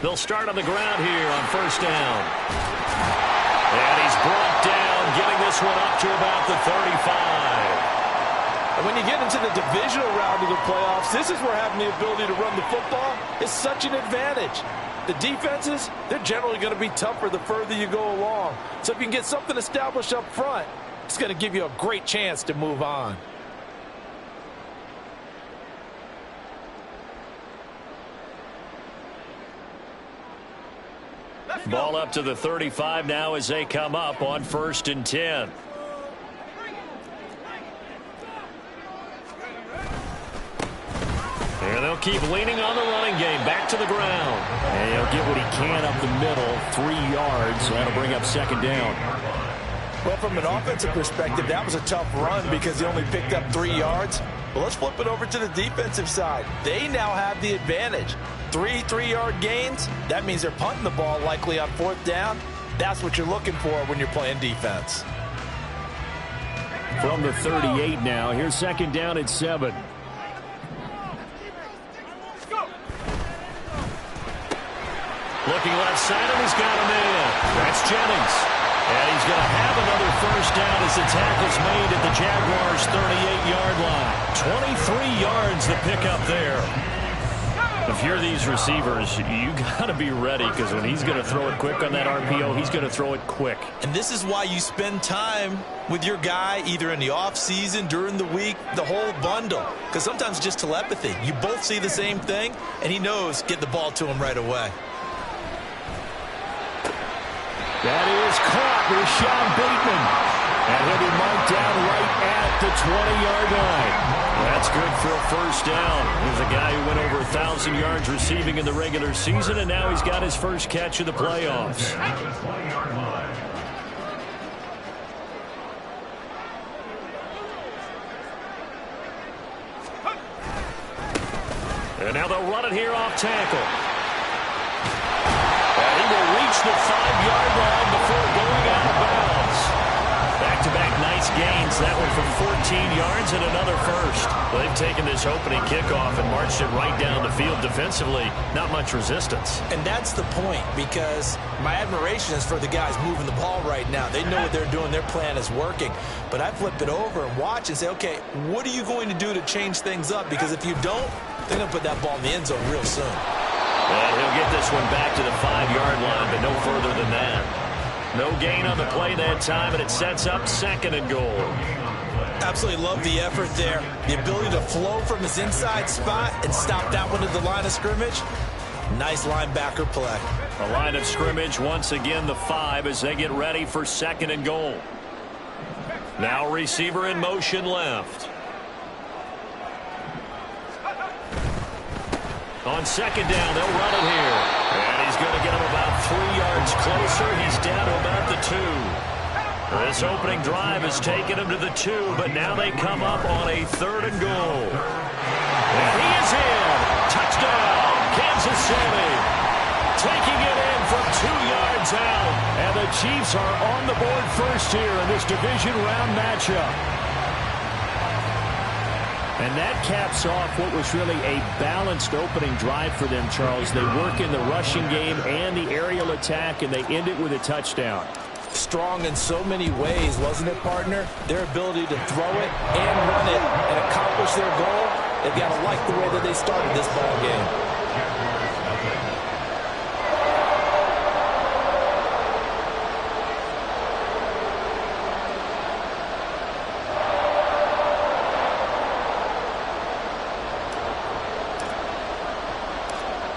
They'll start on the ground here on first down. And he's brought down, getting this one up to about the 35. And when you get into the divisional round of the playoffs, this is where having the ability to run the football is such an advantage. The defenses, they're generally going to be tougher the further you go along. So if you can get something established up front, it's going to give you a great chance to move on. Ball up to the 35 now as they come up on 1st and 10. And they'll keep leaning on the running game. Back to the ground. And he'll get what he can up the middle. 3 yards. That'll bring up 2nd down. Well, from an offensive perspective, that was a tough run because he only picked up 3 yards. Well, let's flip it over to the defensive side. They now have the advantage. 3 3-yard gains. That means they're punting the ball likely on 4th down. That's what you're looking for when you're playing defense. From the 38 now. Here's 2nd down at 7. Looking left side, and he's got a man. That's Jennings. And he's going to have another 1st down as the tackle's made at the Jaguars' 38-yard line. 23 yards the pickup there. If you're these receivers, you got to be ready because when he's going to throw it quick on that RPO, he's going to throw it quick. And this is why you spend time with your guy either in the offseason, during the week, the whole bundle. Because sometimes just telepathy. You both see the same thing, and he knows get the ball to him right away. That is caught with Sean Bateman. And he'll be marked down right at the 20-yard line. That's good for a 1st down. He's a guy who went over 1,000 yards receiving in the regular season, and now he's got his first catch of the playoffs. And now they'll run it here off tackle. And he will reach the 5-yard line before going out of bounds. Back-to-back nice gains. That one for 14 yards and another first. Well, they've taken this opening kickoff and marched it right down the field defensively. Not much resistance. And that's the point, because my admiration is for the guys moving the ball right now. They know what they're doing. Their plan is working. But I flip it over and watch and say, okay, what are you going to do to change things up? Because if you don't, they're going to put that ball in the end zone real soon. And he'll get this one back to the 5-yard line, but no further than that. No gain on the play that time, and it sets up 2nd and goal. Absolutely love the effort there. The ability to flow from his inside spot and stop that one at the line of scrimmage. Nice linebacker play. The line of scrimmage, once again, the 5 as they get ready for 2nd and goal. Now receiver in motion left. On 2nd down, they'll run it here. And he's going to get him about 3 yards closer. He's down to about the 2. This opening drive has taken him to the 2, but now they come up on a 3rd and goal. And he is in. Touchdown, Kansas City. Taking it in from 2 yards out. And the Chiefs are on the board first here in this division round matchup. And that caps off what was really a balanced opening drive for them, Charles. They work in the rushing game and the aerial attack, and they end it with a touchdown. Strong in so many ways, wasn't it, partner? Their ability to throw it and run it and accomplish their goal, they've got to like the way that they started this ball game.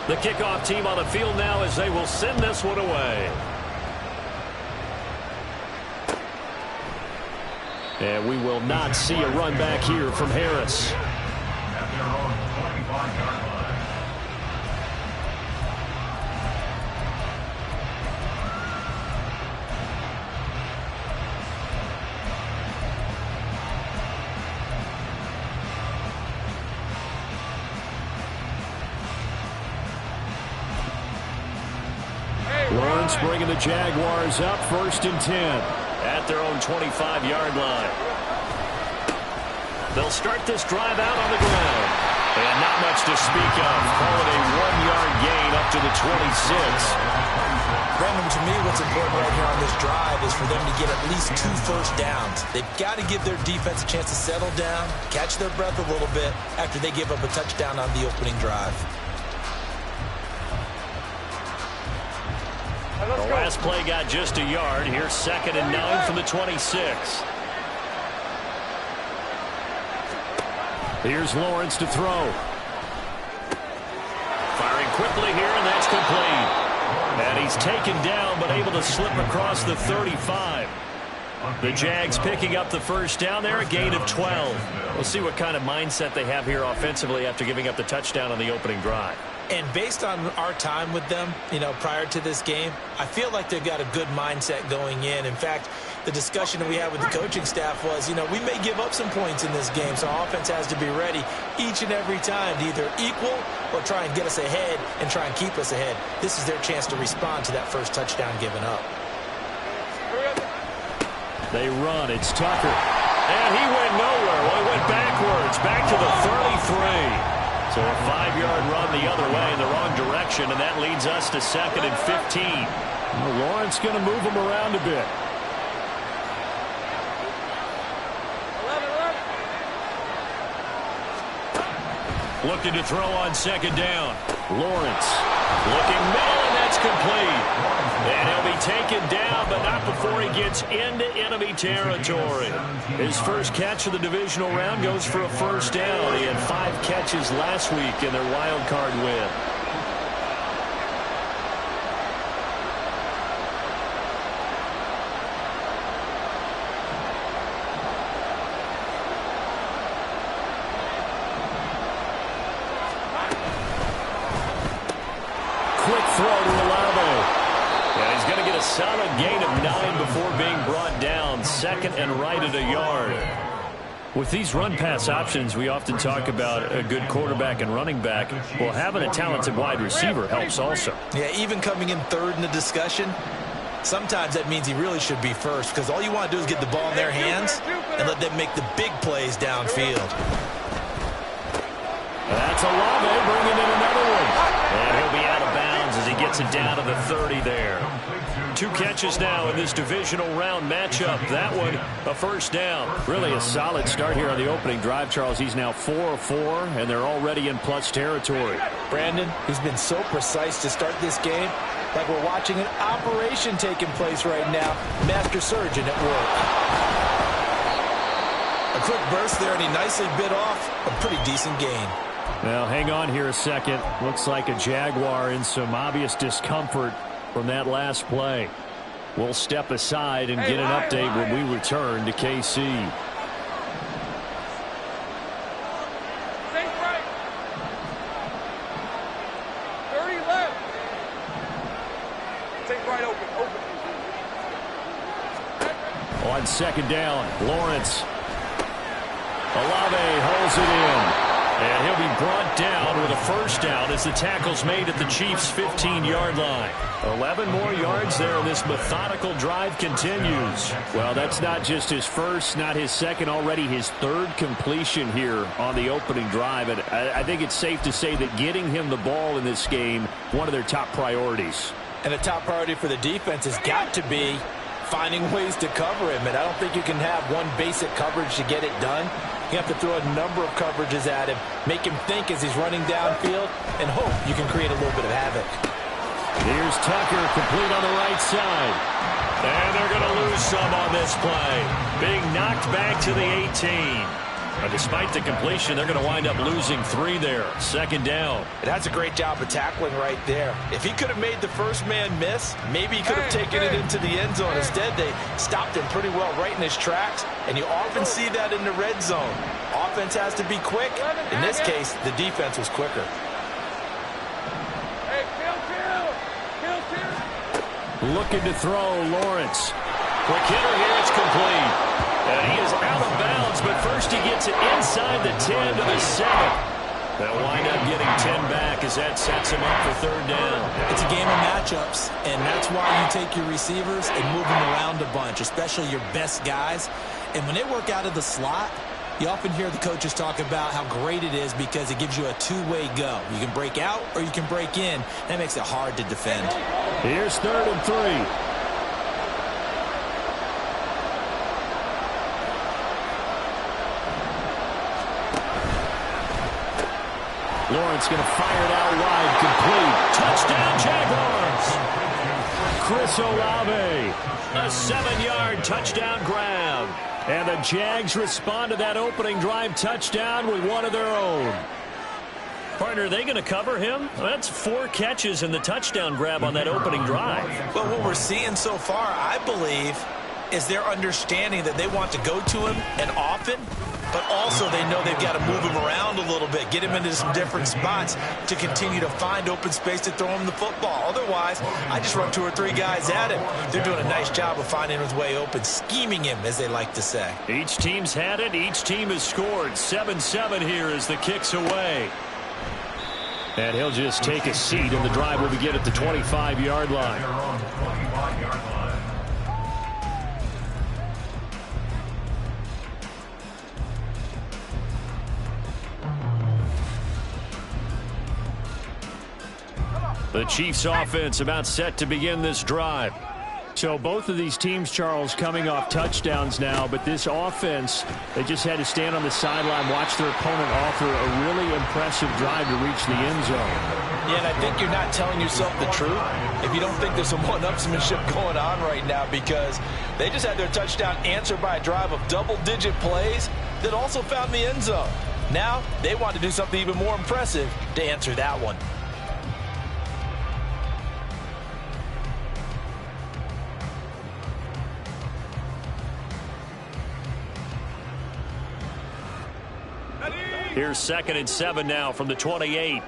The kickoff team on the field now as they will send this one away. And we will not see a run back here from Harris. Lawrence bringing the Jaguars up 1st and 10 at their own 25-yard line. They'll start this drive out on the ground. And not much to speak of. Call it a 1-yard gain up to the 26. Brandon, to me, what's important right here on this drive is for them to get at least 2 first downs. They've got to give their defense a chance to settle down, catch their breath a little bit after they give up a touchdown on the opening drive. The last play got just a yard. Here's 2nd and 9 from the 26. Here's Lawrence to throw. Firing quickly here, and that's complete. And he's taken down, but able to slip across the 35. The Jags picking up the first down there, a gain of 12. We'll see what kind of mindset they have here offensively after giving up the touchdown on the opening drive. And based on our time with them, prior to this game, I feel like they've got a good mindset going in. In fact, the discussion that we had with the coaching staff was, we may give up some points in this game, so our offense has to be ready each and every time to either equal or try and get us ahead and try and keep us ahead. This is their chance to respond to that first touchdown given up. They run. It's Tucker. And he went nowhere. Well, he went backwards, back to the 33. So a 5-yard run the other way in the wrong direction, and that leads us to 2nd and 15. Well, Lawrence going to move him around a bit. Looking to throw on 2nd down. Lawrence looking middle, and that's complete. And he'll be taken down, but not before he gets into enemy territory. His first catch of the divisional round goes for a first down. He had 5 catches last week in their wild card win. Quick throw to Olave. And he's going to get a solid gain of 9 before being brought down. 2nd and right at a yard. With these run-pass options, we often talk about a good quarterback and running back. Well, having a talented wide receiver helps also. Yeah, even coming in 3rd in the discussion, sometimes that means he really should be first, because all you want to do is get the ball in their hands and let them make the big plays downfield. That's Olave bringing in another one. And he'll be out of bounds as he gets it down to the 30 there. 2 catches now in this divisional round matchup. That one, a first down. Really a solid start here on the opening drive, Charles. He's now 4 of 4, and they're already in plus territory. Brandon, he's been so precise to start this game, like we're watching an operation taking place right now. Master surgeon at work. A quick burst there, and he nicely bit off a pretty decent gain. Well, hang on here a second. Looks like a Jaguar in some obvious discomfort from that last play. We'll step aside and get an update when we return to KC. Right. 30 left. Take right open. On 2nd down, Lawrence. Olave holds it in. And he'll be brought down with a first down as the tackle's made at the Chiefs' 15-yard line. 11 more yards there, and this methodical drive continues. Well, that's not just his first, not his second, already his 3rd completion here on the opening drive. And I think it's safe to say that getting him the ball in this game, one of their top priorities. And a top priority for the defense has got to be finding ways to cover him. And I don't think you can have one basic coverage to get it done. You have to throw a number of coverages at him, make him think as he's running downfield, and hope you can create a little bit of havoc. Here's Tucker, complete on the right side. And they're going to lose some on this play. Being knocked back to the 18. But despite the completion, they're going to wind up losing 3 there. 2nd down. That's a great job of tackling right there. If he could have made the first man miss, maybe he could have taken it into the end zone. Instead, they stopped him pretty well right in his tracks, and you often see that in the red zone. Offense has to be quick. In this case, the defense was quicker. Looking to throw, Lawrence. Quick hitter here, it's complete. And he is out of bounds, but first he gets it inside the 10 to the 7. They'll wind up getting 10 back as that sets him up for 3rd down. It's a game of matchups, and that's why you take your receivers and move them around a bunch, especially your best guys. And when they work out of the slot, You often hear the coaches talk about how great it is because it gives you a two-way go. You can break out or you can break in. That makes it hard to defend. Here's 3rd and 3. Lawrence going to fire it out wide, complete. Touchdown, Jaguars! Chris Olave, a 7-yard touchdown grab. And the Jags respond to that opening drive touchdown with one of their own. Partner, are they going to cover him? Well, that's 4 catches and the touchdown grab on that opening drive. Well, what we're seeing so far, I believe, is their understanding that they want to go to him and often, but also they know they've got to move him around a little bit, get him into some different spots to continue to find open space to throw him the football. Otherwise, I just run 2 or 3 guys at him. They're doing a nice job of finding his way open, scheming him, as they like to say. Each team's had it. Each team has scored. 7-7 here as the kick's away. And he'll just take a seat, and the drive will begin at the 25-yard line. The Chiefs offense about set to begin this drive. So both of these teams, Charles, coming off touchdowns now, but this offense, they just had to stand on the sideline, watch their opponent offer a really impressive drive to reach the end zone. Yeah, and I think you're not telling yourself the truth if you don't think there's some one-upsmanship going on right now, because they just had their touchdown answered by a drive of double-digit plays that also found the end zone. Now they want to do something even more impressive to answer that one. Here's 2nd and 7 now from the 28.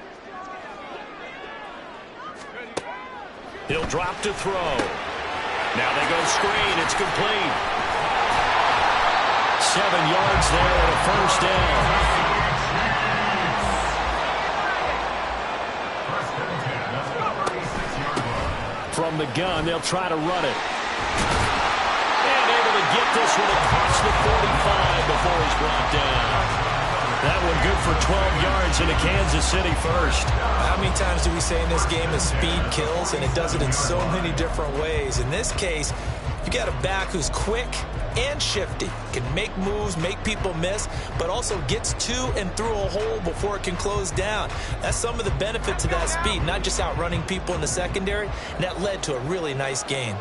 He'll drop to throw. Now they go screen. It's complete. 7 yards there and a first down. From the gun, they'll try to run it. And able to get this one across the 45 before he's brought down. That one good for 12 yards into Kansas City first. How many times do we say in this game that speed kills, and it does it in so many different ways? In this case, you got a back who's quick and shifty, can make moves, make people miss, but also gets to and through a hole before it can close down. That's some of the benefits of that speed, not just outrunning people in the secondary, and that led to a really nice gain.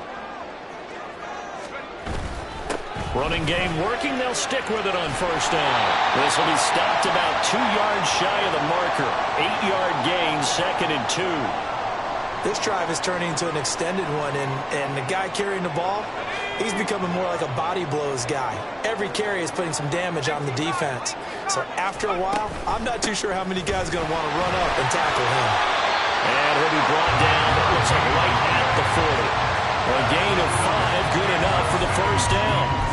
Running game working. They'll stick with it on first down. This will be stopped about 2 yards shy of the marker. 8-yard gain, 2nd and 2. This drive is turning into an extended one, and the guy carrying the ball, he's becoming more like a body blows guy. Every carry is putting some damage on the defense. So after a while, I'm not too sure how many guys are going to want to run up and tackle him. And he'll be brought down, it looks like right at the 40. A gain of 5, good enough for the first down.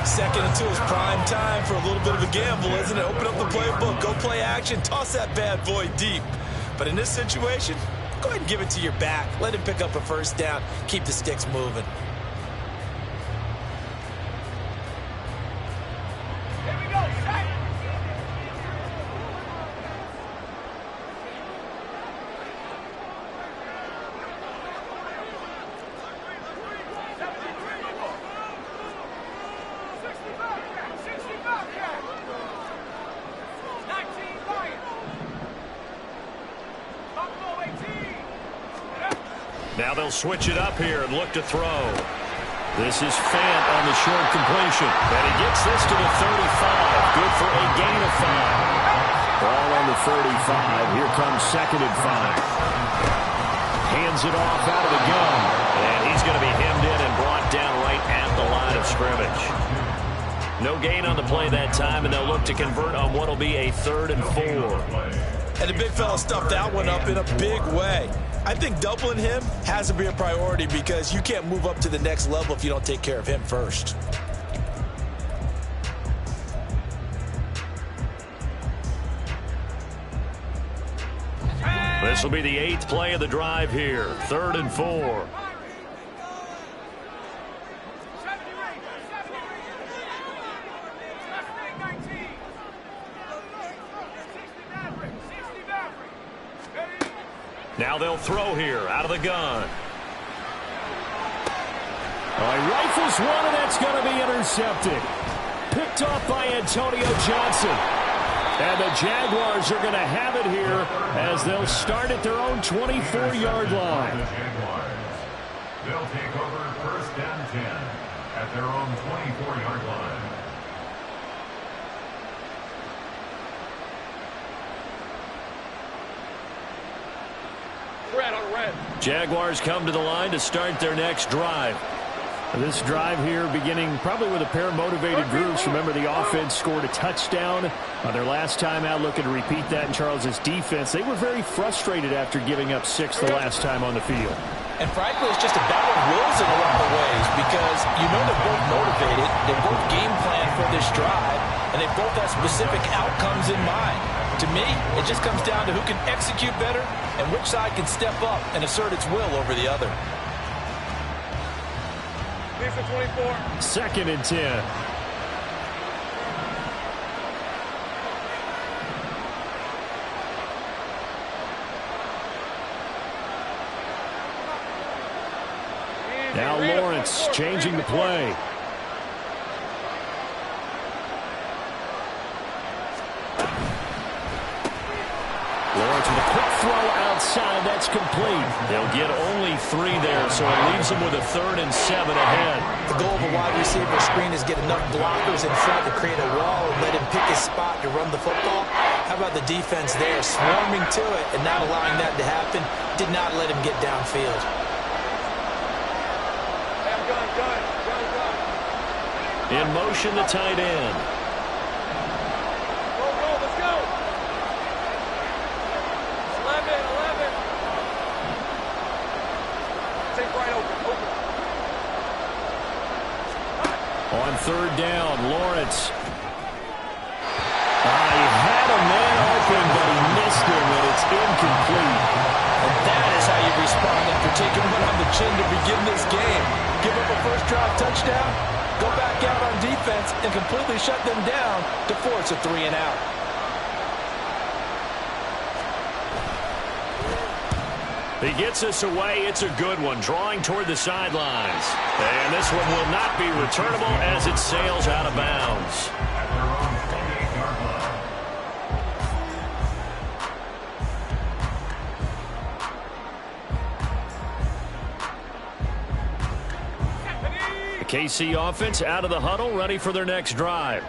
2nd and 2 is prime time for a little bit of a gamble, isn't it? Open up the playbook, go play action, toss that bad boy deep. But in this situation, go ahead and give it to your back. Let him pick up a first down, keep the sticks moving. Now they'll switch it up here and look to throw. This is Fant on the short completion. And he gets this to the 35. Good for a gain of 5. Ball on the 35. Here comes 2nd and 5. Hands it off out of the gun. And he's going to be hemmed in and brought down right at the line of scrimmage. No gain on the play that time, and they'll look to convert on what will be a 3rd and 4. And the big fella stuffed that one up in a big way. I think doubling him has to be a priority because you can't move up to the next level if you don't take care of him first. This will be the 8th play of the drive here. 3rd and 4. Now they'll throw here out of the gun. He rifles one, and that's going to be intercepted. Picked off by Antonio Johnson. And the Jaguars are going to have it here as they'll start at their own 24-yard line. They'll take over first and 10 at their own 24-yard line. Red on red. Jaguars come to the line to start their next drive. This drive here beginning probably with a pair of motivated groups. Remember, the offense scored a touchdown on their last time out, looking to repeat that in Charles's defense. They were very frustrated after giving up 6 the last time on the field. And frankly, it's just a battle of wills in a lot of ways because you know they're both motivated, they both game plan for this drive, and they both have specific outcomes in mind. To me, it just comes down to who can execute better and which side can step up and assert its will over the other. Here's the 24. 2nd and 10. Now Lawrence changing the play. Lawrence with a quick throw outside. That's complete. They'll get only 3 there, so it leaves them with a 3rd and 7 ahead. The goal of a wide receiver screen is get enough blockers in front to create a wall and let him pick his spot to run the football. How about the defense there, swarming to it and not allowing that to happen? Did not let him get downfield. In motion, the tight end. Let's go. 11. Take right open. On 3rd down, Lawrence. He had a man open, but he missed him, and it's incomplete. And that is how you respond after taking one on the chin to begin this game. Give up a first drive touchdown, go back out on defense, and completely shut them down to force a 3 and out. He gets this away. It's a good one, drawing toward the sidelines. And this one will not be returnable as it sails out of bounds. At their own 28-yard line. The KC offense out of the huddle, ready for their next drive.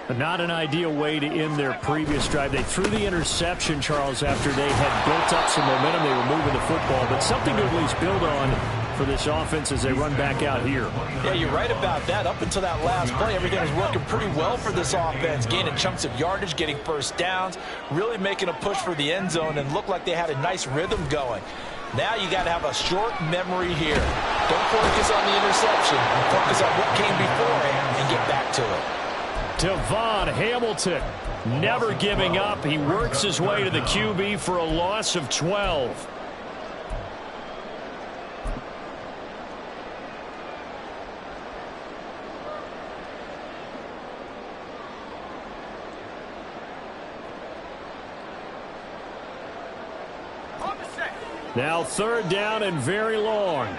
Not an ideal way to end their previous drive. They threw the interception, Charles, after they had built up some momentum. They were moving the football, but something to at least build on for this offense as they run back out here. Yeah, you're right about that. Up until that last play, everything was working pretty well for this offense, gaining chunks of yardage, getting first downs, really making a push for the end zone, and looked like they had a nice rhythm going. Now you got to have a short memory here. Don't focus on the interception. Focus on what came before it and get back to it. Devon Hamilton never giving up. He works his way to the QB for a loss of 12. Now 3rd down and very long.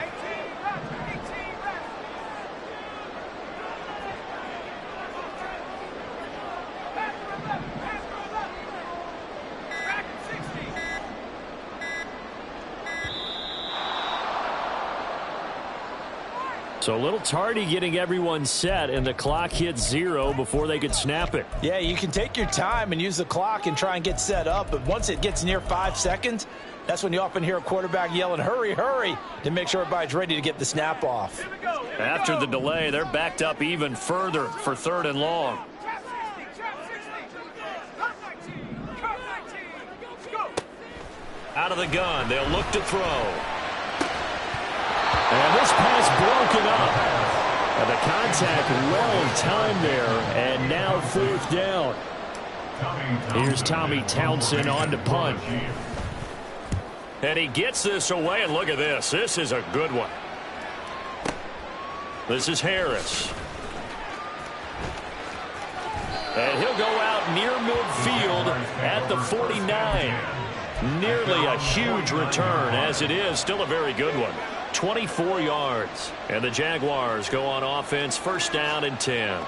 So a little tardy getting everyone set, and the clock hits 0 before they could snap it. Yeah, you can take your time and use the clock and try and get set up, but once it gets near 5 seconds, that's when you often hear a quarterback yelling, hurry, hurry, to make sure everybody's ready to get the snap off. After the delay, they're backed up even further for 3rd and long. Out of the gun, they'll look to throw. And this pass broken up. And the contact well timed there, and now 4th down. Here's Tommy Townsend on to punt. And he gets this away, and look at this. This is a good one. This is Harris. And he'll go out near midfield at the 49. Nearly a huge return. As it is, still a very good one. 24 yards. And the Jaguars go on offense, first down and 10.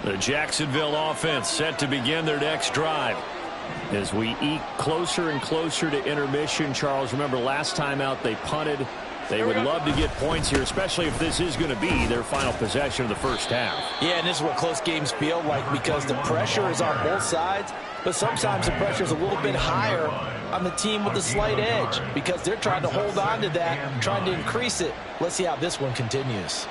The Jacksonville offense set to begin their next drive. As we eke closer and closer to intermission, Charles, remember last time out they punted. They would love to get points here, especially if this is going to be their final possession of the first half. Yeah, and this is what close games feel like because the pressure is on both sides, but sometimes the pressure is a little bit higher on the team with the slight edge because they're trying to hold on to that, trying to increase it. Let's see how this one continues.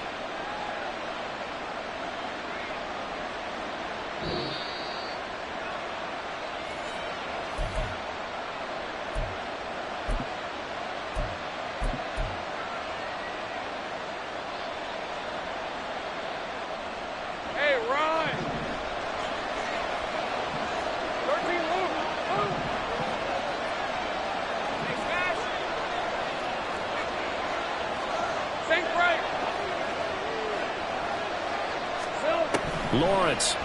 Lawrence.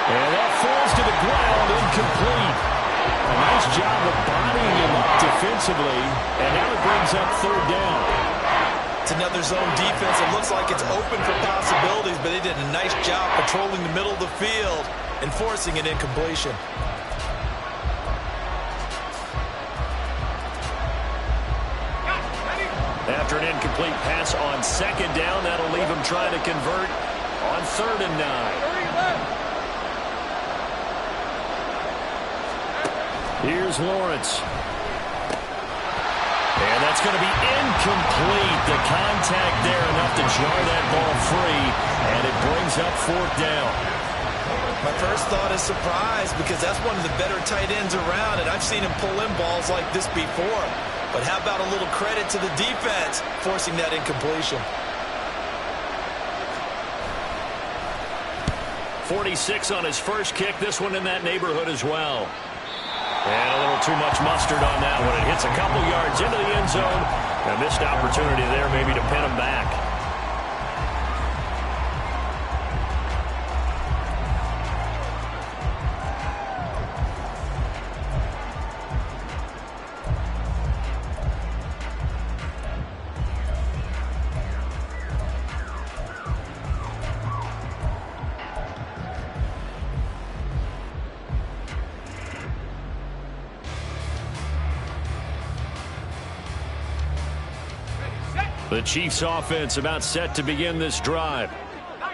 And that falls to the ground, incomplete. A nice job of bodying him up defensively, and now it brings up third down. It's another zone defense. It looks like it's open for possibilities, but they did a nice job patrolling the middle of the field and forcing an incompletion. After an incomplete pass on second down, that'll leave him trying to convert on 3rd and 9. Here's Lawrence. And that's going to be incomplete. The contact there enough to jar that ball free, and it brings up 4th down. My first thought is surprise because that's one of the better tight ends around, and I've seen him pull in balls like this before. But how about a little credit to the defense forcing that incompletion? 46 on his first kick. This one in that neighborhood as well. And a little too much mustard on that one. It hits a couple yards into the end zone. A missed opportunity there maybe to pin him back. The Chiefs offense about set to begin this drive.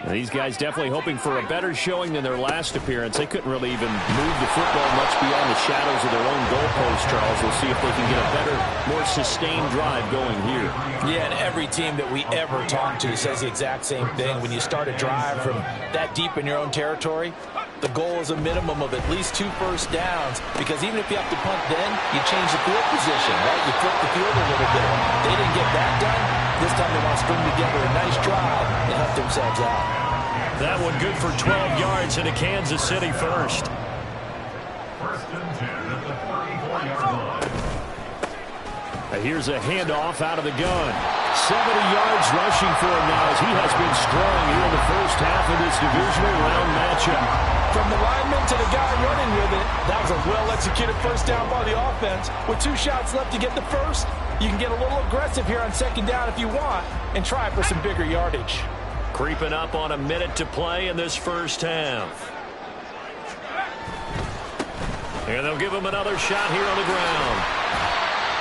And these guys definitely hoping for a better showing than their last appearance. They couldn't really even move the football much beyond the shadows of their own goalpost, Charles. We'll see if they can get a better, more sustained drive going here. Yeah, and every team that we ever talk to says the exact same thing. When you start a drive from that deep in your own territory, the goal is a minimum of at least 2 first downs, because even if you have to punt then, you change the field position, right? You flip the field a little bit. They didn't get that done. This time they want to string together a nice drive and help themselves out. That one good for 12 yards into Kansas City first. 1st and 10 at the 34-yard line. Here's a handoff out of the gun. 70 yards rushing for him now as he has been strong here in the first half of this divisional round matchup. From the lineman to the guy running with it, that was a well-executed first down by the offense. With 2 shots left to get the first, you can get a little aggressive here on 2nd down if you want and try for some bigger yardage. Creeping up on a minute to play in this first half. And they'll give him another shot here on the ground.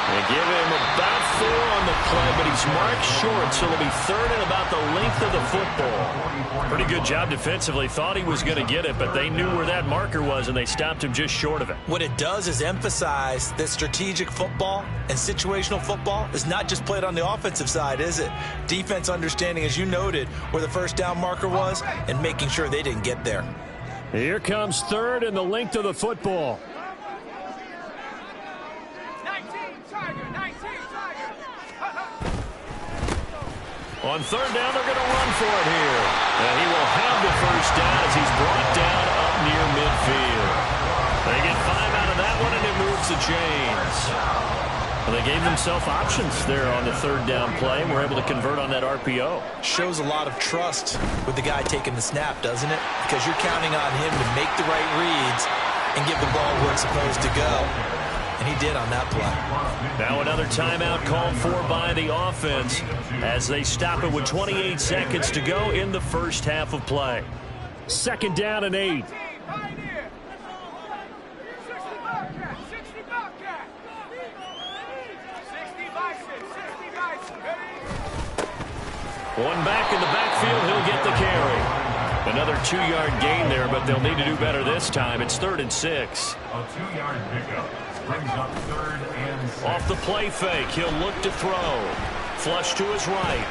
They give him about 4 on the play, but he's marked short, so it'll be 3rd and about the length of the football. Pretty good job defensively. Thought he was going to get it, but they knew where that marker was, and they stopped him just short of it. What it does is emphasize that strategic football and situational football is not just played on the offensive side, is it? Defense understanding, as you noted, where the first down marker was and making sure they didn't get there. Here comes 3rd and the length of the football. On 3rd down, they're going to run for it here. And he will have the first down as he's brought down up near midfield. They get 5 out of that one, and it moves the chains. Well, they gave themselves options there on the third down play and were able to convert on that RPO. Shows a lot of trust with the guy taking the snap, doesn't it? Because you're counting on him to make the right reads and give the ball where it's supposed to go. And he did on that play. Now another timeout called for by the offense as they stop it with 28 seconds to go in the first half of play. 2nd down and 8. One back in the backfield, he'll get the carry. Another 2-yard gain there, but they'll need to do better this time. It's 3rd and 6. A 2-yard pickup brings up 3rd and 6. Off the play fake, he'll look to throw. Flush to his right.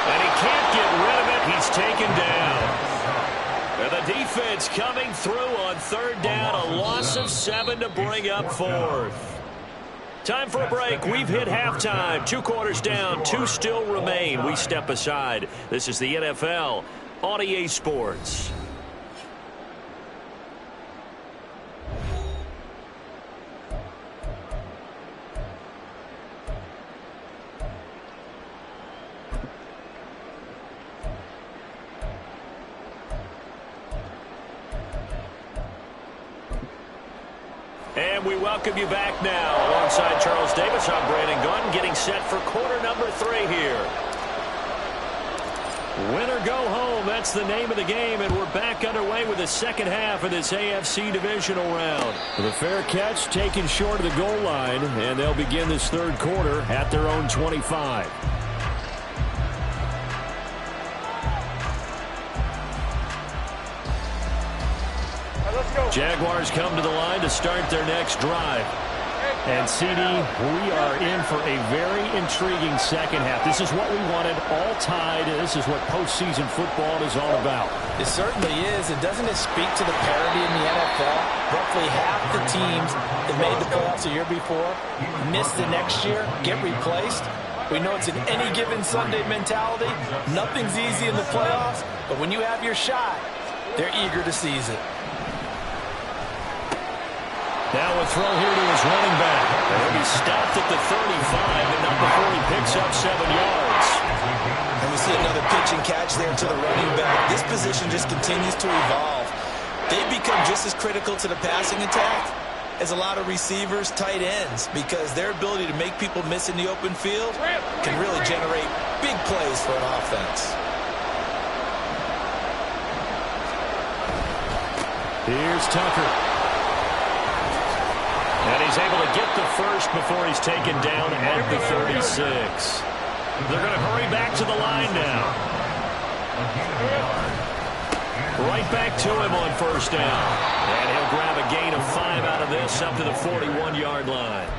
And he can't get rid of it. He's taken down. And the defense coming through on 3rd down. A loss of 7 to bring up 4th. Time for a break. We've hit halftime. 2 quarters down. 2 still remain. We step aside. This is the NFL on EA Sports. And we welcome you back now. Alongside Charles Davis, I'm Brandon Gunn, getting set for quarter number 3 here. Win or go home, that's the name of the game, and we're back underway with the second half of this AFC divisional round. The fair catch taken short of the goal line, and they'll begin this 3rd quarter at their own 25. Jaguars come to the line to start their next drive. And, CD, we are in for a very intriguing second half. This is what we wanted, all tied. This is what postseason football is all about. It certainly is. And doesn't it speak to the parity in the NFL? Roughly half the teams that made the playoffs the year before miss the next year, get replaced. We know it's an any given Sunday mentality. Nothing's easy in the playoffs, but when you have your shot, they're eager to seize it. Now a throw here to his running back. He'll be stopped at the 35, but not before he picks up 7 yards. And we see another pitch and catch there to the running back. This position just continues to evolve. They become just as critical to the passing attack as a lot of receivers, tight ends, because their ability to make people miss in the open field can really generate big plays for an offense. Here's Tucker. And he's able to get the first before he's taken down at the 36. They're going to hurry back to the line now. Right back to him on 1st down. And he'll grab a gain of 5 out of this up to the 41-yard line.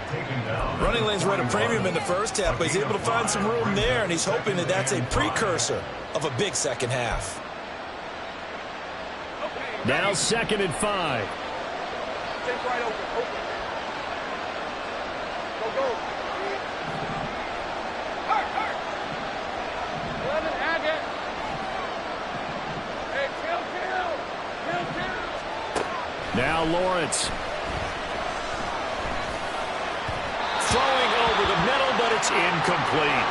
Running lanes were at a premium in the first half, but he's able to find some room there, and he's hoping that that's a precursor of a big second half. Now 2nd and 5. Take right open. Go. Hurt. 11, Agate. Hey, kill. Now Lawrence. Throwing over the middle, but it's incomplete.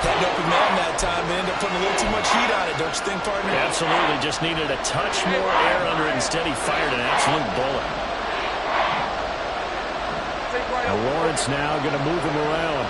Had an open man that time, but ended up putting a little too much heat on it, don't you think, partner? Absolutely. Just needed a touch more air under it. Instead, he fired an absolute bullet. Lawrence now going to move him around.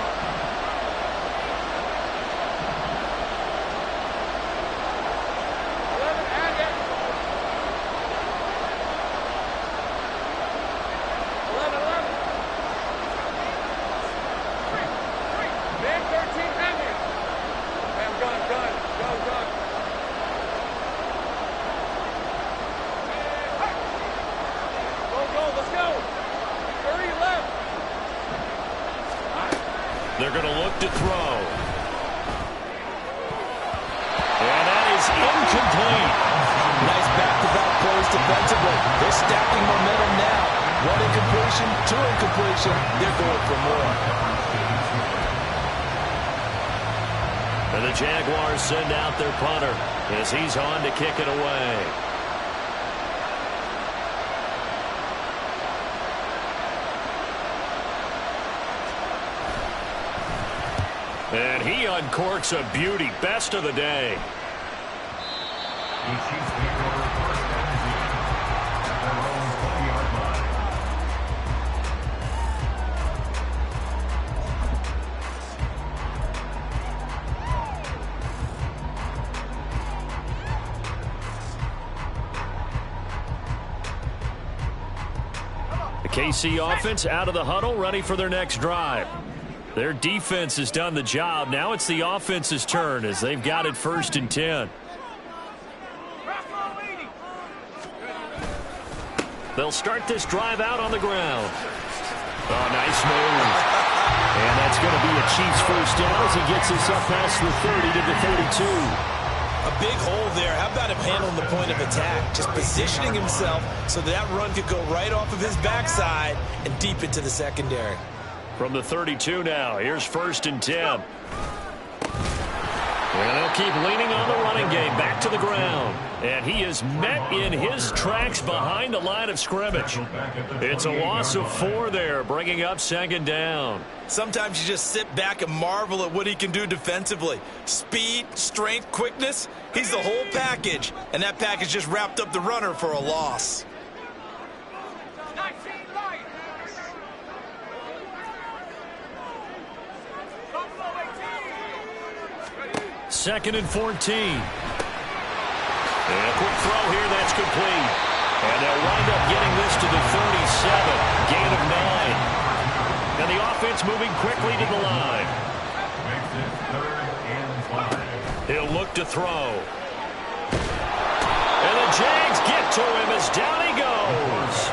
They're going to look to throw. And that is incomplete. Nice back-to-back plays defensively. They're stacking momentum now. 1 incompletion, 2 incompletion. They're going for more. And the Jaguars send out their punter as he's on to kick it away. And he uncorks a beauty. Best of the day. The Chiefs take over first and 10 at their own 20-yard line. The KC offense out of the huddle, ready for their next drive. Their defense has done the job. Now it's the offense's turn as they've got it first and 10. They'll start this drive out on the ground. Oh, nice move. And that's going to be a Chiefs first down as he gets us up past the 30 to the 32. A big hole there. How about him handling the point of attack? Just positioning himself so that run could go right off of his backside and deep into the secondary. From the 32 now, here's first and 10. And they'll keep leaning on the running game. Back to the ground. And he is met in his tracks behind the line of scrimmage. It's a loss of 4 there, bringing up second down. Sometimes you just sit back and marvel at what he can do defensively. Speed, strength, quickness. He's the whole package. And that package just wrapped up the runner for a loss. Second and 14. And a quick throw here, that's complete. And they'll wind up getting this to the 37. Gain of 9. And the offense moving quickly to the line. Makes it 3rd and 5. He'll look to throw. And the JAX get to him as down he goes.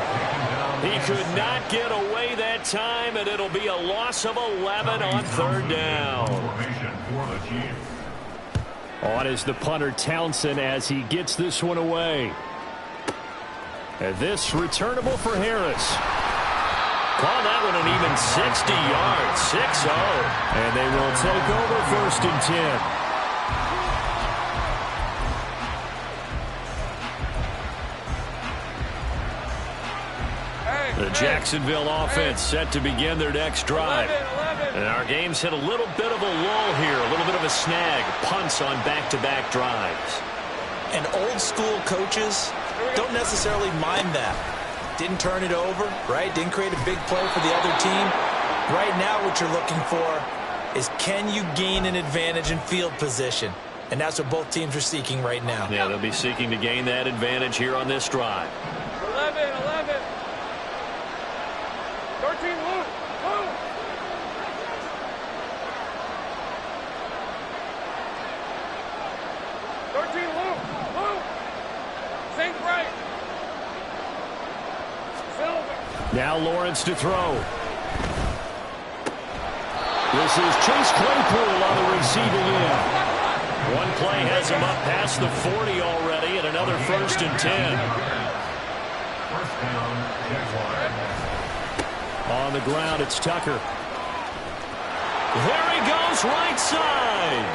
He could not get away that time, and it'll be a loss of 11 on 3rd down. Formation for the Chiefs. On is the punter Townsend as he gets this one away. And this returnable for Harris. Call that one an even 60 yards, 6-0. And they will take over first and 10. The Jacksonville offense set to begin their next drive. 11. And our game's hit a little bit of a lull here, a little bit of a snag. Punts on back-to-back drives. And old school coaches don't necessarily mind that. Didn't turn it over, right? Didn't create a big play for the other team. Right now what you're looking for is, can you gain an advantage in field position? And that's what both teams are seeking right now. Yeah, they'll be seeking to gain that advantage here on this drive. 11. 13, Luke. 13, Luke. Sink right. Silver. Now Lawrence to throw. This is Chase Claypool on the receiving end. One play has him up past the 40 already, and another first and 10. First down, Jaguars. On the ground, it's Tucker. There he goes, right side.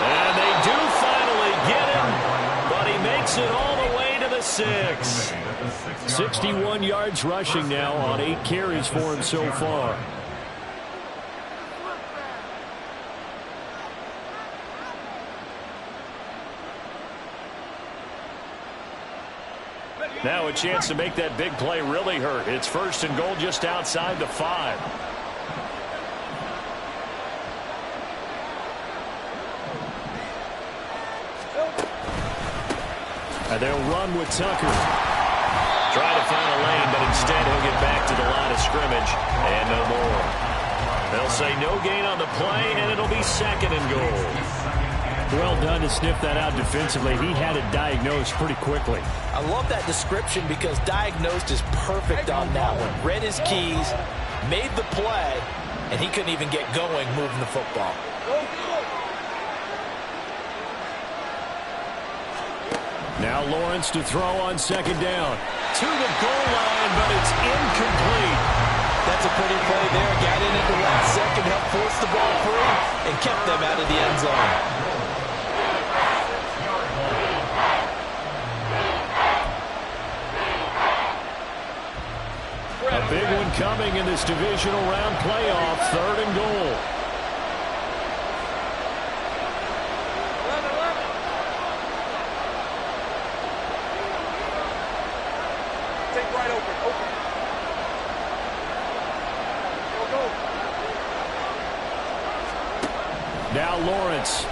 And they do finally get him, but he makes it all the way to the 6. 61 yards rushing now on 8 carries for him so far. Now a chance to make that big play really hurt. It's first and goal just outside the 5. And they'll run with Tucker. Try to find a lane, but instead he'll get back to the line of scrimmage and no more. They'll say no gain on the play, and it'll be second and goal. Well done to sniff that out defensively. He had it diagnosed pretty quickly. I love that description because diagnosed is perfect on that one. Read his keys, made the play, and he couldn't even get going moving the football. Now Lawrence to throw on second down. To the goal line, but it's incomplete. That's a pretty play there. Got in at the last second, helped force the ball free, and kept them out of the end zone. A big one coming in the this divisional round playoff, 3rd and goal. 11. Take right open. Go. Now Lawrence.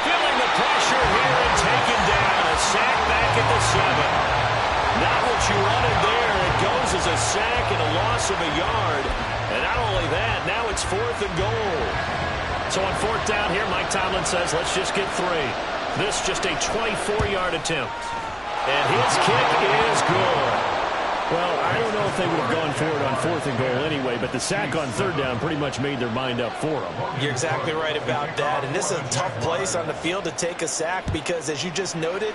Feeling the pressure here and taken down. A sack back at the 7. Not what you wanted there. It goes as a sack and a loss of a yard. And not only that, now it's 4th and goal. So on 4th down here, Mike Tomlin says, let's just get 3. This just a 24-yard attempt. And his kick is good. Well, I don't know if they would have gone for it on 4th and goal anyway, but the sack on 3rd down pretty much made their mind up for them. You're exactly right about that. And this is a tough place on the field to take a sack because, as you just noted,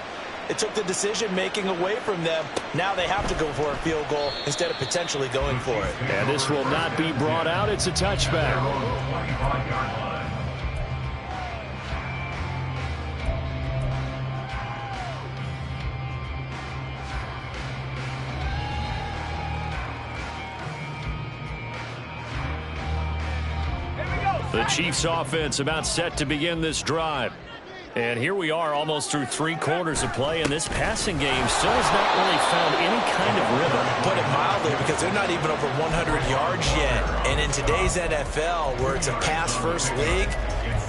it took the decision-making away from them. Now they have to go for a field goal instead of potentially going for it. And this will not be brought out. It's a touchback. The Chiefs offense about set to begin this drive. And here we are almost through 3 quarters of play, and this passing game still has not really found any kind of rhythm. Put it mildly, because they're not even over 100 yards yet. And in today's NFL, where it's a pass-first league,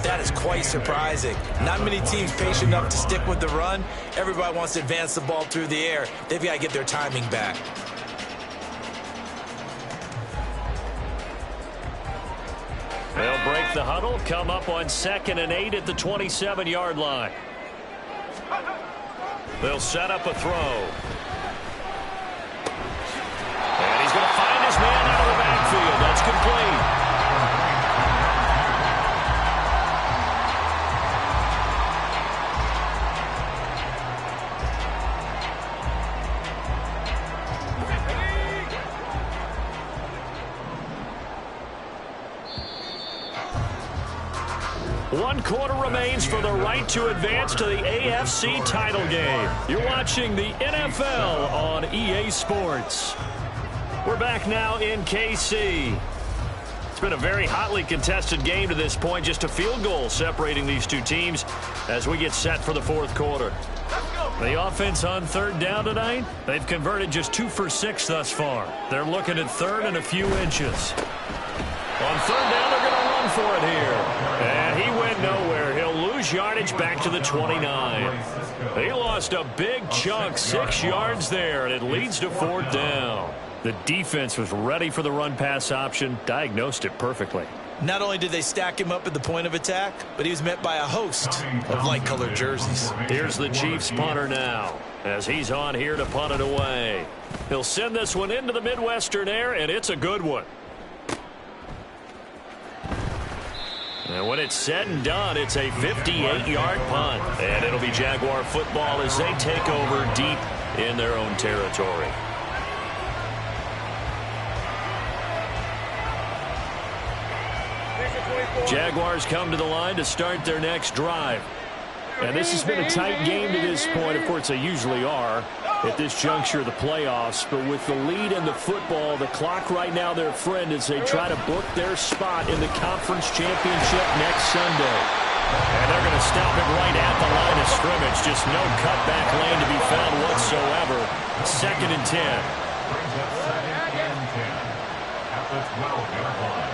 that is quite surprising. Not many teams patient enough to stick with the run. Everybody wants to advance the ball through the air. They've got to get their timing back. They'll break the huddle, come up on 2nd and 8 at the 27-yard line. They'll set up a throw. And he's going to find his man out of the backfield. That's complete. One quarter remains for the right to advance to the AFC title game. You're watching the NFL on EA Sports. We're back now in KC. It's been a very hotly contested game to this point. Just a field goal separating these two teams as we get set for the 4th quarter. The offense on 3rd down tonight, they've converted just 2 for 6 thus far. They're looking at 3rd and a few inches. On 3rd down, they're going to run for it here. And he went nowhere. He'll lose yardage back to the 29. He lost a big chunk, 6 yards there, and it leads to 4th down. The defense was ready for the run-pass option, diagnosed it perfectly. Not only did they stack him up at the point of attack, but he was met by a host of light-colored jerseys. Here's the Chiefs punter now, as he's on here to punt it away. He'll send this one into the Midwestern air, and it's a good one. And when it's said and done, it's a 58-yard punt. And it'll be Jaguar football as they take over deep in their own territory. Jaguars come to the line to start their next drive. And this has been a tight game to this point. Of course, they usually are at this juncture of the playoffs. But with the lead in the football, the clock right now their friend as they try to book their spot in the conference championship next Sunday. And they're going to stop it right at the line of scrimmage. Just no cutback lane to be found whatsoever. 2nd and 10. Brings up 2nd and 10 at the 12-yard line.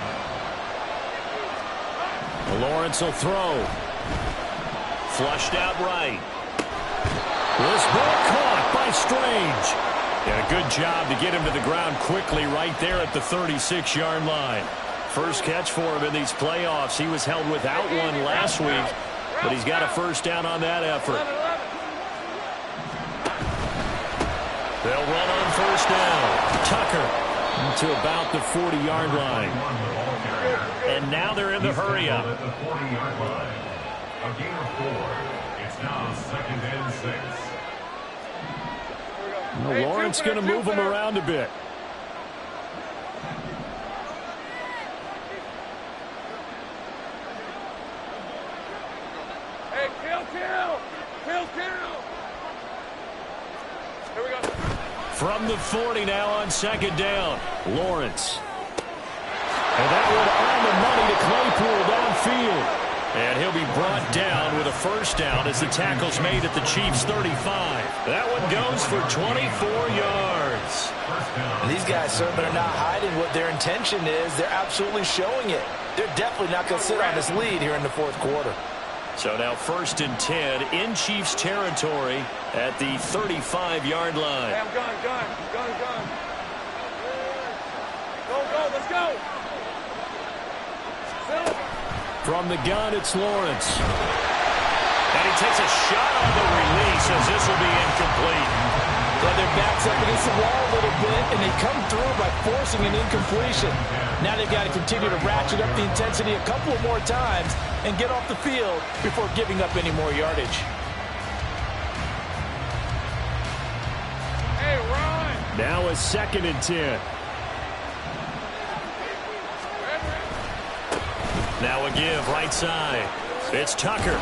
Lawrence will throw. Flushed out right. This ball caught by Strange. And a good job to get him to the ground quickly right there at the 36-yard line. First catch for him in these playoffs. He was held without one last week, but he's got a 1st down on that effort. They'll run on 1st down. Tucker to about the 40-yard line. And now they're in the hurry-up. At the 40-yard line. A gain of 4. It's now 2nd and 6. Well, Lawrence going to move him around a bit. Hey, kill. Here we go. From the 40 now on second down. Lawrence. And that one on the money to Claypool downfield. And he'll be brought down with a first down as the tackle's made at the Chiefs' 35. That one goes for 24 yards. And these guys certainly are not hiding what their intention is. They're absolutely showing it. They're definitely not going to sit on this lead here in the fourth quarter. So now 1st and 10 in Chiefs territory at the 35-yard line. Hey, I'm gun. Go, let's go. From the gun, it's Lawrence. And he takes a shot on the release as this will be incomplete. Yeah, their backs up against the wall a little bit, and they come through by forcing an incompletion. Now they've got to continue to ratchet up the intensity a couple of more times and get off the field before giving up any more yardage. Hey, run. Now a 2nd and 10. Now a give right side. It's Tucker.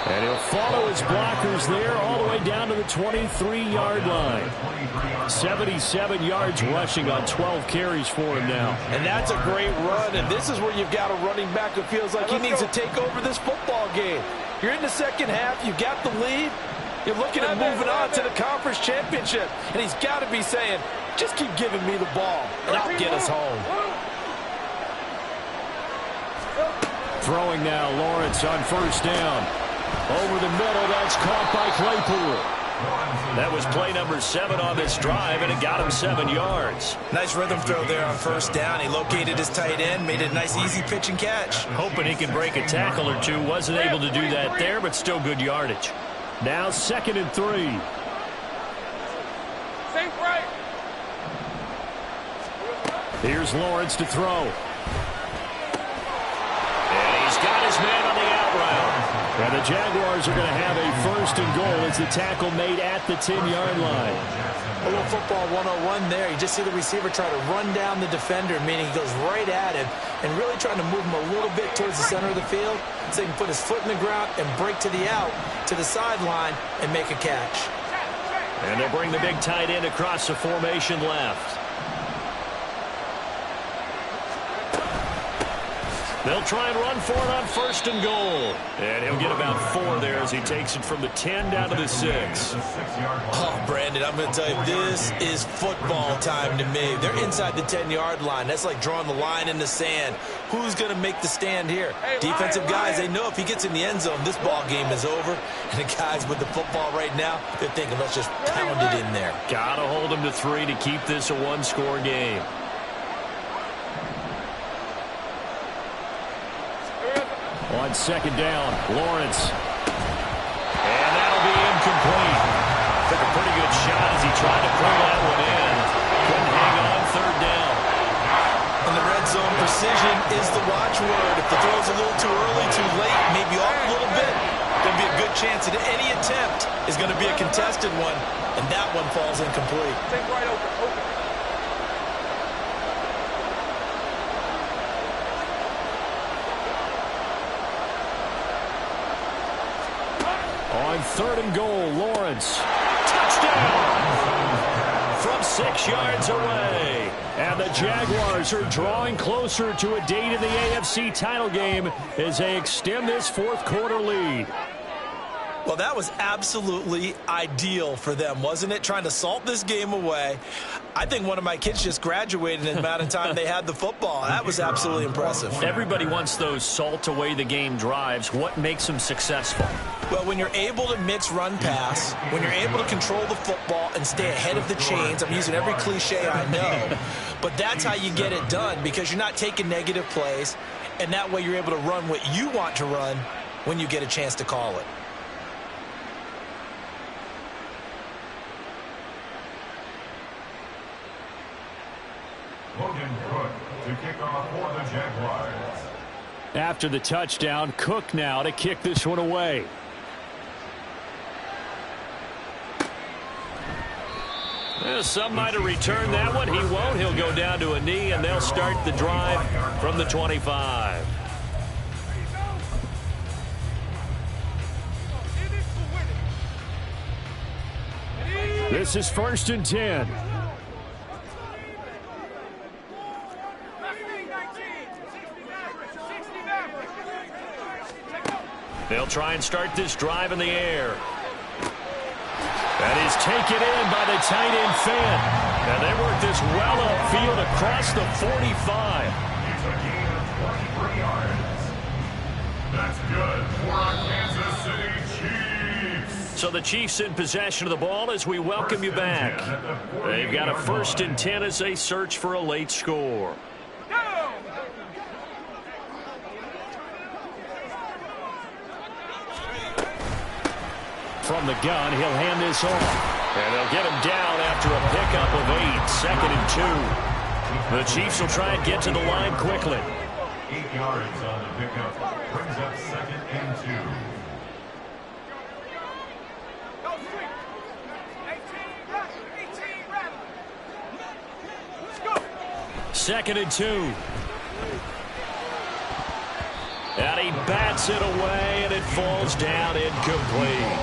And he'll follow his blockers there all the way down to the 23-yard line. 77 yards rushing on 12 carries for him now. And that's a great run, and this is where you've got a running back who feels like he needs to take over this football game. You're in the second half, you've got the lead, you're looking at moving on to the conference championship, and he's got to be saying, just keep giving me the ball, and I'll get us home. Throwing now, Lawrence on first down. Over the middle, that's caught by Claypool. That was play number 7 on this drive, and it got him 7 yards. Nice rhythm throw there on first down. He located his tight end, made it a nice, easy pitch and catch. Hoping he can break a tackle or two. Wasn't able to do that there, but still good yardage. Now 2nd and 3. Safe right. Here's Lawrence to throw. And he's got his man on the out route. And the Jaguars are going to have a 1st and goal as the tackle made at the 10-yard line. A little football 101 there. You just see the receiver try to run down the defender, meaning he goes right at him and really trying to move him a little bit towards the center of the field so he can put his foot in the ground and break to the out, to the sideline, and make a catch. And they'll bring the big tight end across the formation left. They'll try and run for it on 1st and goal. And he'll get about 4 there as he takes it from the 10 down to the 6. Oh, Brandon, I'm going to tell you, this is football time to me. They're inside the 10-yard line. That's like drawing the line in the sand. Who's going to make the stand here? Defensive guys, they know if he gets in the end zone, this ball game is over. And the guys with the football right now, they're thinking, let's just pound it in there. Got to hold him to 3 to keep this a one-score game. On 2nd down, Lawrence. And that'll be incomplete. Took a pretty good shot as he tried to pull that one in. Couldn't hang on 3rd down. In the red zone, precision is the watchword. If the throw's a little too early, too late, maybe off a little bit, there'll be a good chance that any attempt is going to be a contested one, and that one falls incomplete. Take right open. On 3rd and goal, Lawrence. Touchdown! From 6 yards away. And the Jaguars are drawing closer to a date in the AFC title game as they extend this 4th quarter lead. Well, that was absolutely ideal for them, wasn't it? Trying to salt this game away. I think one of my kids just graduated in the amount of time they had the football. That was absolutely impressive. Everybody wants those salt away the game drives. What makes them successful? Well, when you're able to mix run-pass, when you're able to control the football and stay ahead of the chains, I'm using every cliche I know, but that's how you get it done because you're not taking negative plays, and that way you're able to run what you want to run when you get a chance to call it. Logan Cook to kick off for the Jaguars. After the touchdown, Cook now to kick this one away. Well, some might have returned that one. He won't. He'll go down to a knee, and they'll start the drive from the 25. This is 1st and 10. They'll try and start this drive in the air. That is taken in by the tight end Fan. And they work this well upfield across the 45. It's a gain of 23 yards. That's good for our Kansas City Chiefs. So the Chiefs in possession of the ball as we welcome you back. They've got a 1st and 10 as they search for a late score. From the gun, he'll hand this off. And they'll get him down after a pickup of 8, 2nd and 2. The Chiefs will try and get to the line quickly. 8 yards on the pickup brings up 2nd and 2. 2nd and 2. And he bats it away, and it falls down incomplete.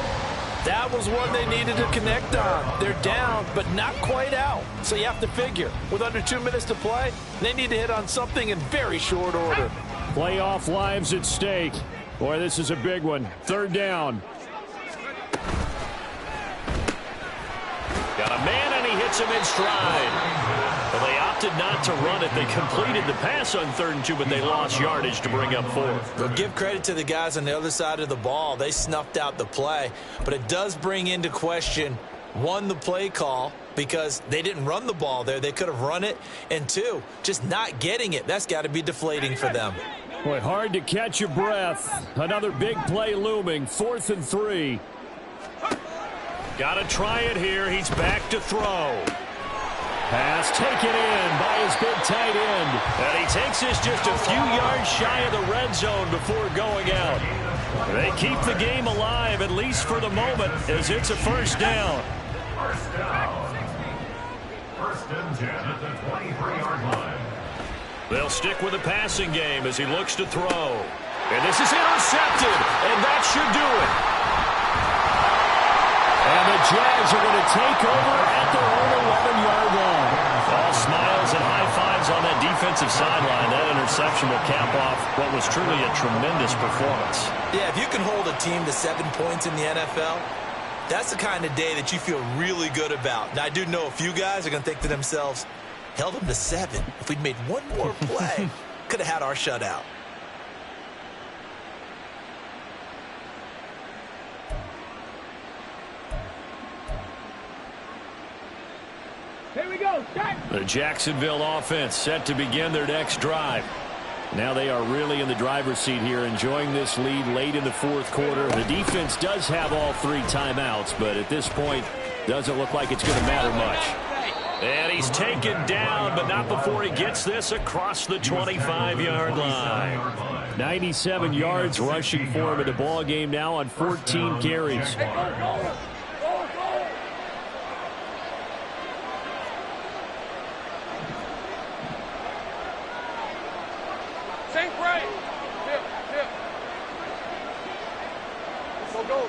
That was one they needed to connect on. They're down, but not quite out. So you have to figure, with under 2 minutes to play, they need to hit on something in very short order. Playoff lives at stake. Boy, this is a big one. 3rd down. Got a man, and he hits him in stride. Well, they opted not to run it. They completed the pass on 3rd and 2, but they lost yardage to bring up 4th. Well, give credit to the guys on the other side of the ball. They snuffed out the play. But it does bring into question, 1, the play call, because they didn't run the ball there. They could have run it. And 2, just not getting it. That's got to be deflating for them. Boy, hard to catch your breath. Another big play looming. 4th and 3. Got to try it here. He's back to throw. Pass taken in by his big tight end. And he takes this just a few yards shy of the red zone before going out. They keep the game alive, at least for the moment, as it's a 1st down. 1st down. 1st and 10 at the 23-yard line. They'll stick with the passing game as he looks to throw. And this is intercepted, and that should do it. And the Jags are going to take over at their own 11-yard line. All smiles and high fives on that defensive sideline. That interception will cap off what was truly a tremendous performance. Yeah, if you can hold a team to 7 points in the NFL, that's the kind of day that you feel really good about. Now, I do know a few guys are going to think to themselves, held them to 7. If we'd made one more play, could have had our shutout. Here we go. The Jacksonville offense set to begin their next drive. Now they are really in the driver's seat here, enjoying this lead late in the 4th quarter. The defense does have all 3 timeouts, but at this point, doesn't look like it's going to matter much. And he's taken down, but not before he gets this across the 25-yard line. 97 yards rushing for him in the ball game now on 14 carries. Sink right. Tip, tip. Go, go.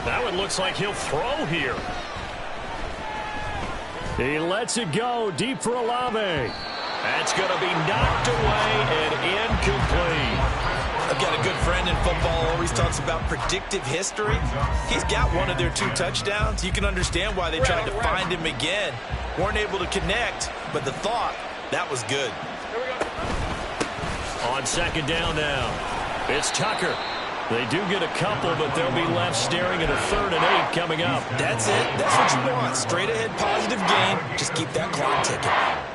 That one looks like he'll throw here. He lets it go deep for Olave. That's going to be knocked away and incomplete. I've got a good friend in football, always talks about predictive history. He's got one of their 2 touchdowns. You can understand why they tried to find him again. Weren't able to connect, but the thought, that was good. On 2nd down now, it's Tucker. They do get a couple, but they'll be left staring at a 3rd and 8 coming up. That's it. That's what you want. Straight ahead positive gain. Just keep that clock ticking.